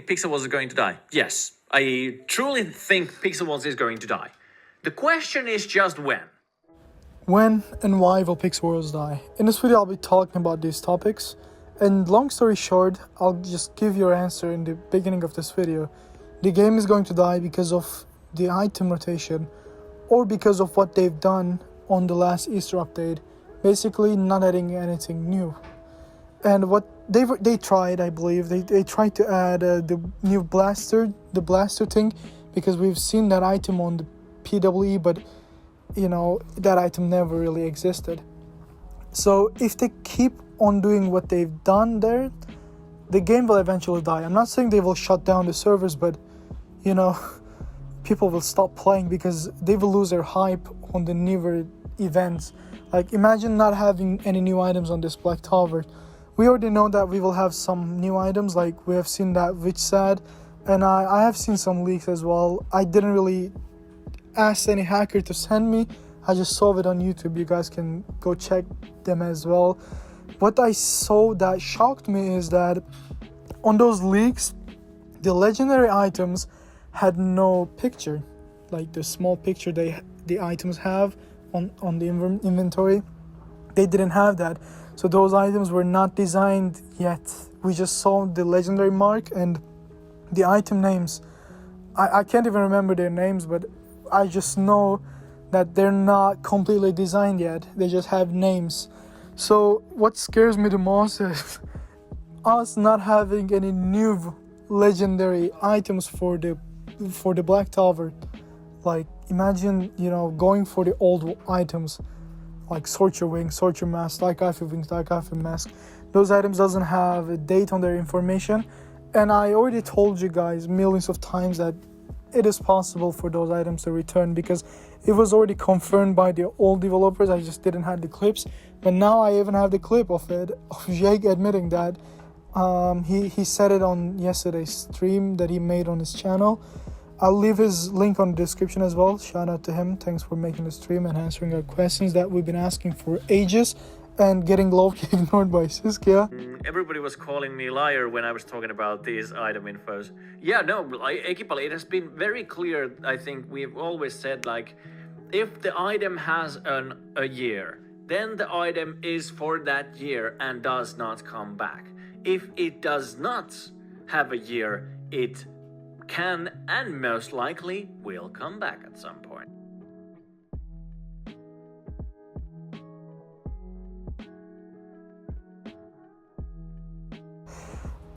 Pixel is going to die. Yes, I truly think Pixel is going to die. The question is just when. When and why will Pixel Worlds die? In this video I'll be talking about these topics, and long story short, I'll just give your answer in the beginning of this video. The game is going to die because of the item rotation, or because of what they've done on the last Easter update, basically not adding anything new. And what they tried, I believe, they tried to add the new blaster thing, because we've seen that item on the PWE, but you know, that item never really existed. So if they keep on doing what they've done there, the game will eventually die. I'm not saying they will shut down the servers, but you know, people will stop playing because they will lose their hype on the newer events. Like, imagine not having any new items on this Black Tower. We already know that we will have some new items, like we have seen that Witch Sad, and I have seen some leaks as well. I didn't really ask any hacker to send me, I just saw it on YouTube. You guys can go check them as well. What I saw that shocked me is that on those leaks, the legendary items had no picture, like the small picture the items have on the inventory. They didn't have that. So those items were not designed yet. We just saw the legendary mark and the item names. I can't even remember their names, but I just know that they're not completely designed yet. They just have names. So what scares me the most is us not having any new legendary items for the Black Tower. Like, imagine, you know, going for the old items like Sorcerer Wing, Sorcerer Mask, Daikafu Wings, Daikafu Mask. Those items doesn't have a date on their information, and I already told you guys millions of times that it is possible for those items to return, because it was already confirmed by the old developers. I just didn't have the clips, but now I even have the clip of it, of Jake admitting that. He said it on yesterday's stream that he made on his channel. I'll leave his link on the description as well. Shout out to him. Thanks for making the stream and answering our questions that we've been asking for ages and getting low-key ignored by Siskia. Everybody was calling me liar when I was talking about these item infos. Yeah, no, EkipAli, it has been very clear. I think we've always said, like, if the item has a year, then the item is for that year and does not come back. If it does not have a year, it can and most likely will come back at some point.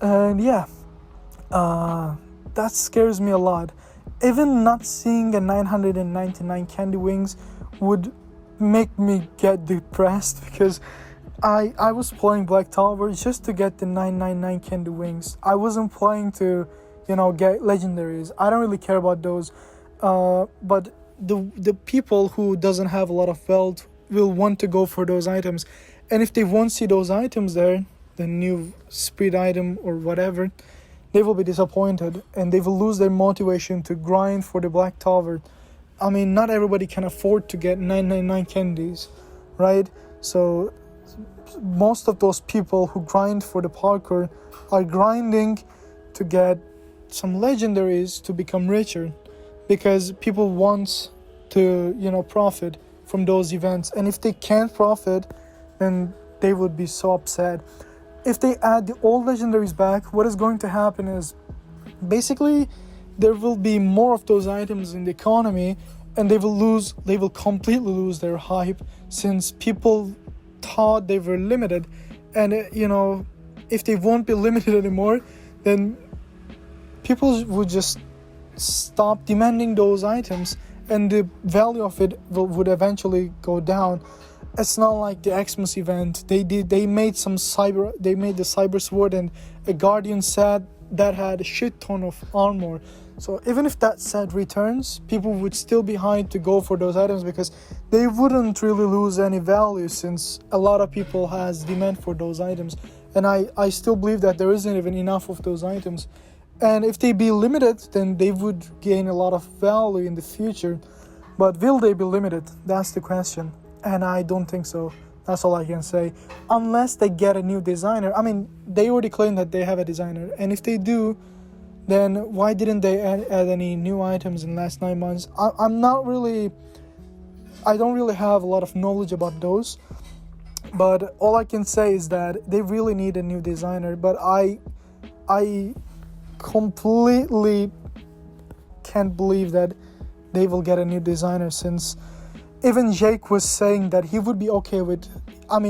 And yeah, that scares me a lot. Even not seeing a 999 candy wings would make me get depressed, because I was playing Black Tower just to get the 999 candy wings. I wasn't playing to, you know, get legendaries. I don't really care about those. But the people who doesn't have a lot of wealth will want to go for those items. And if they won't see those items there, the new speed item or whatever, they will be disappointed and they will lose their motivation to grind for the Black Tower. I mean, not everybody can afford to get 999 candies, right? So most of those people who grind for the parkour are grinding to get some legendaries to become richer, because people want to, you know, profit from those events. And if they can't profit, then they would be so upset. If they add the old legendaries back, what is going to happen is basically there will be more of those items in the economy, and they will completely lose their hype, since people thought they were limited. And you know, if they won't be limited anymore, then people would just stop demanding those items, and the value of it would eventually go down. It's not like the Xmas event. They made the cyber sword and a guardian set that had a shit ton of armor. So even if that set returns, people would still be hyped to go for those items, because they wouldn't really lose any value, since a lot of people has demand for those items. And I still believe that there isn't even enough of those items. And if they be limited, then they would gain a lot of value in the future. But will they be limited? That's the question. And I don't think so. That's all I can say. Unless they get a new designer. I mean, they already claim that they have a designer. And if they do, then why didn't they add any new items in the last 9 months? I don't really have a lot of knowledge about those, but all I can say is that they really need a new designer. But I completely can't believe that they will get a new designer, since even Jake was saying that he would be okay with,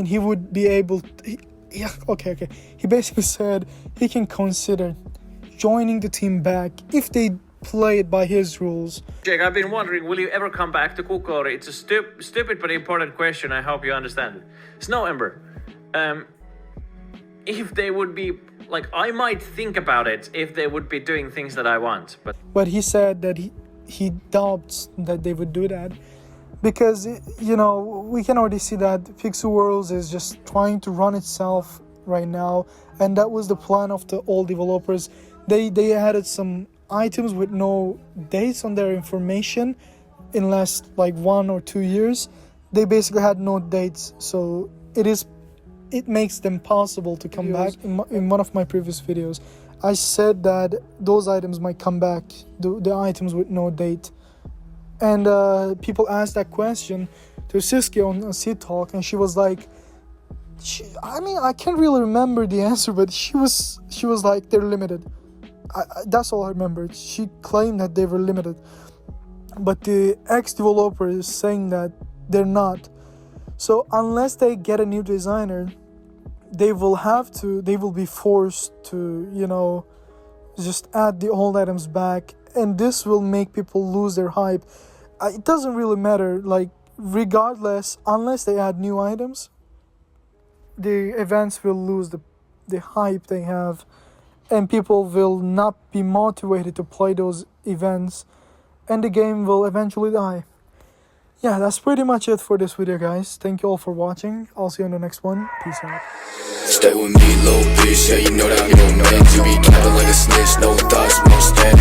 he would be able to, he basically said he can consider joining the team back if they play it by his rules. Jake, I've been wondering, will you ever come back to Kukori? It's a stupid but important question. I hope you understand it. Snow Ember, if they would be, like, I might think about it if they would be doing things that I want, but he said that he doubts that they would do that, because, we can already see that Pixel Worlds is just trying to run itself right now, and that was the plan of the old developers. They added some items with no dates on their information in last 1 or 2 years. They basically had no dates, so it makes them possible to come back. In one of my previous videos, I said that those items might come back, the items with no date. And people asked that question to Siski on Seed Talk, and she was like, I can't really remember the answer, but she was like, they're limited. That's all I remember. She claimed that they were limited, but the ex-developer is saying that they're not. So unless they get a new designer, they will be forced to, just add the old items back, and this will make people lose their hype. It doesn't really matter, regardless, unless they add new items, the events will lose the hype they have, and people will not be motivated to play those events, and the game will eventually die. Yeah, that's pretty much it for this video, guys. Thank you all for watching. I'll see you on the next one. Peace out. Stay with me, little bitch. Yeah, you know that I'm your man. To be capping like a snitch, no thoughts, no stand.